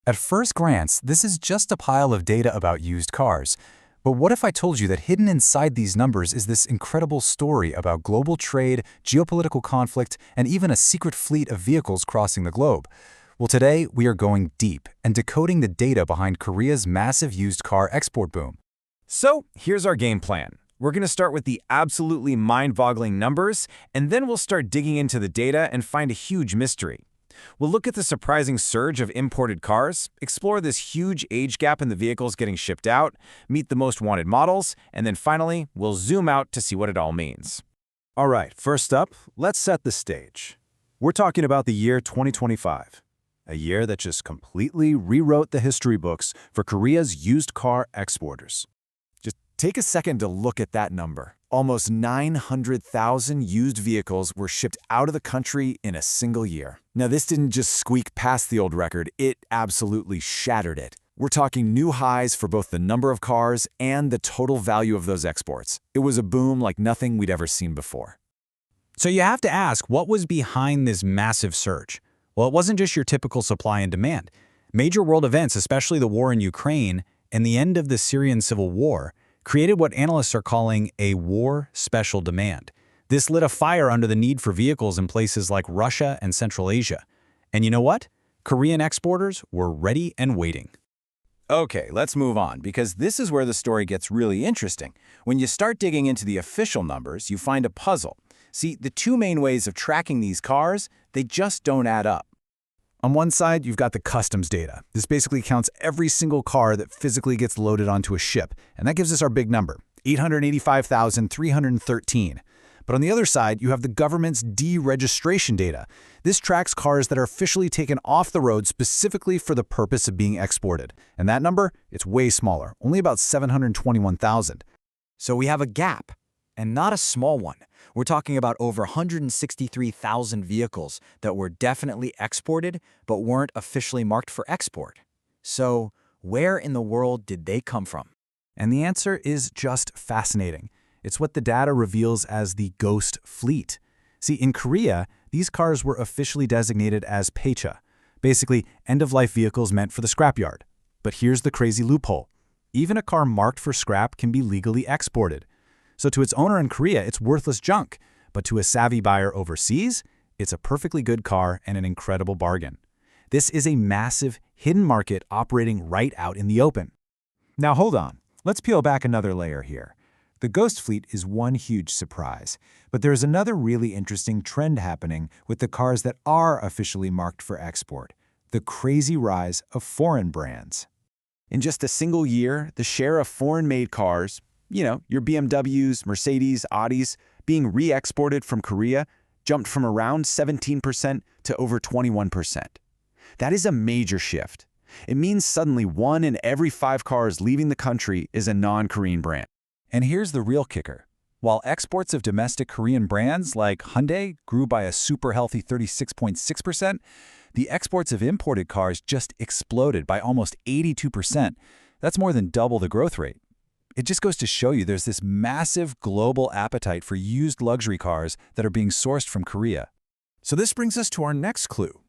At first glance, this is just a pile of data about used cars. But what if I told you that hidden inside these numbers is this incredible story about global trade, geopolitical conflict, and even a secret fleet of vehicles crossing the globe? Well, today we are going deep and decoding the data behind Korea's massive used car export boom. So here's our game plan. We're going to start with the absolutely mind-boggling numbers, and then we'll start digging into the data and find a huge mystery. We'll look at the surprising surge of imported cars, explore this huge age gap in the vehicles getting shipped out, meet the most wanted models, and then finally, we'll zoom out to see what it all means. All right, first up, let's set the stage. We're talking about the year 2025, a year that just completely rewrote the history books for Korea's used car exporters. Just take a second to look at that number. Almost 900,000 used vehicles were shipped out of the country in a single year. Now, this didn't just squeak past the old record, it absolutely shattered it. We're talking new highs for both the number of cars and the total value of those exports. It was a boom like nothing we'd ever seen before. So you have to ask, what was behind this massive surge? Well, it wasn't just your typical supply and demand. Major world events, especially the war in Ukraine and the end of the Syrian civil war, created what analysts are calling a war special demand. This lit a fire under the need for vehicles in places like Russia and Central Asia. And you know what? Korean exporters were ready and waiting. Okay, let's move on, because this is where the story gets really interesting. When you start digging into the official numbers, you find a puzzle. See, the two main ways of tracking these cars, they just don't add up. On one side, you've got the customs data. This basically counts every single car that physically gets loaded onto a ship, and that gives us our big number, 885,313. But on the other side, you have the government's deregistration data. This tracks cars that are officially taken off the road specifically for the purpose of being exported. And that number, it's way smaller, only about 721,000. So we have a gap, and not a small one. We're talking about over 163,000 vehicles that were definitely exported but weren't officially marked for export. So where in the world did they come from? And the answer is just fascinating. It's what the data reveals as the ghost fleet. See, in Korea, these cars were officially designated as pecha, basically end-of-life vehicles meant for the scrapyard. But here's the crazy loophole. Even a car marked for scrap can be legally exported. So to its owner in Korea, it's worthless junk. But to a savvy buyer overseas, it's a perfectly good car and an incredible bargain. This is a massive, hidden market operating right out in the open. Now hold on. Let's peel back another layer here. The ghost fleet is one huge surprise, but there is another really interesting trend happening with the cars that are officially marked for export: the crazy rise of foreign brands. In just a single year, the share of foreign-made cars, your BMWs, Mercedes, Audis, being re-exported from Korea jumped from around 17% to over 21%. That is a major shift. It means suddenly 1 in every 5 cars leaving the country is a non-Korean brand. And here's the real kicker. While exports of domestic Korean brands like Hyundai grew by a super healthy 36.6%, the exports of imported cars just exploded by almost 82%. That's more than double the growth rate. It just goes to show you there's this massive global appetite for used luxury cars that are being sourced from Korea. So this brings us to our next clue.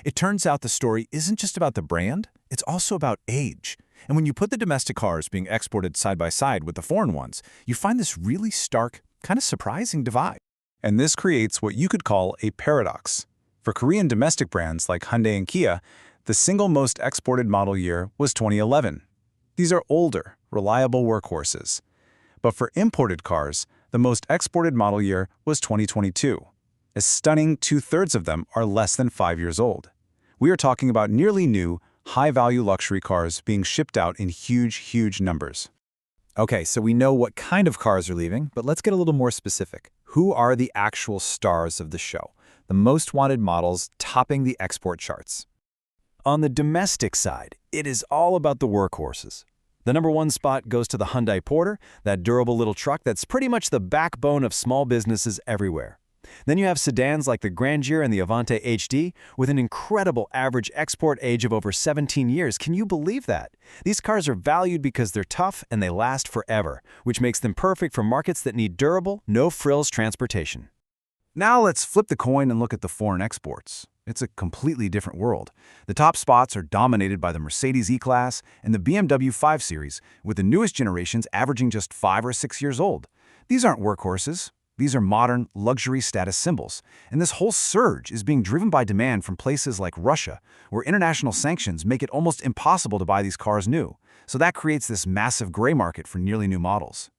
It turns out the story isn't just about the brand, it's also about age. And when you put the domestic cars being exported side by side with the foreign ones, you find this really stark, kind of surprising divide. And this creates what you could call a paradox. For Korean domestic brands like Hyundai and Kia, the single most exported model year was 2011. These are older, reliable workhorses. But for imported cars, the most exported model year was 2022. A stunning 2/3 of them are less than 5 years old. We are talking about nearly new, high-value luxury cars being shipped out in huge numbers. Okay, so we know what kind of cars are leaving, but let's get a little more specific. Who are the actual stars of the show? The most wanted models topping the export charts. On the domestic side, it is all about the workhorses. The number 1 spot goes to the Hyundai Porter, that durable little truck that's pretty much the backbone of small businesses everywhere. Then you have sedans like the Grandeur and the Avante HD with an incredible average export age of over 17 years. Can you believe that? These cars are valued because they're tough and they last forever, which makes them perfect for markets that need durable, no-frills transportation. Now let's flip the coin and look at the foreign exports. It's a completely different world. The top spots are dominated by the Mercedes E-Class and the BMW 5 Series, with the newest generations averaging just 5 or 6 years old. These aren't workhorses. These are modern, luxury status symbols. And this whole surge is being driven by demand from places like Russia, where international sanctions make it almost impossible to buy these cars new. So that creates this massive gray market for nearly new models.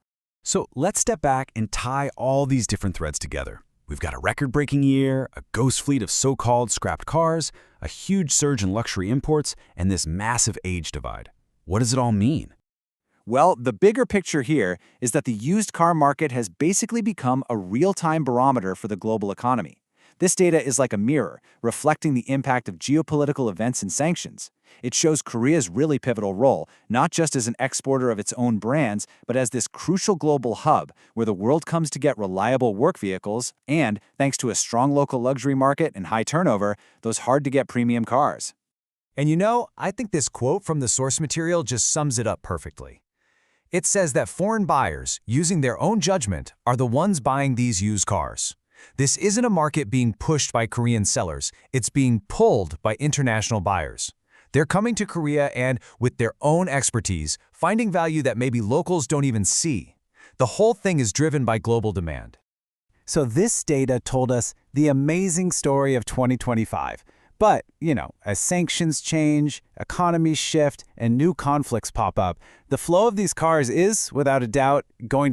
So let's step back and tie all these different threads together. We've got a record-breaking year, a ghost fleet of so-called scrapped cars, a huge surge in luxury imports, and this massive age divide. What does it all mean? Well, the bigger picture here is that the used car market has basically become a real-time barometer for the global economy. This data is like a mirror, reflecting the impact of geopolitical events and sanctions. It shows Korea's really pivotal role, not just as an exporter of its own brands, but as this crucial global hub where the world comes to get reliable work vehicles and, thanks to a strong local luxury market and high turnover, those hard-to-get premium cars. And you know, I think this quote from the source material just sums it up perfectly. It says that foreign buyers, using their own judgment, are the ones buying these used cars. This isn't a market being pushed by Korean sellers, it's being pulled by international buyers. They're coming to Korea and, with their own expertise, finding value that maybe locals don't even see. The whole thing is driven by global demand. So this data told us the amazing story of 2025. But, as sanctions change, economies shift, and new conflicts pop up, the flow of these cars is, without a doubt, going to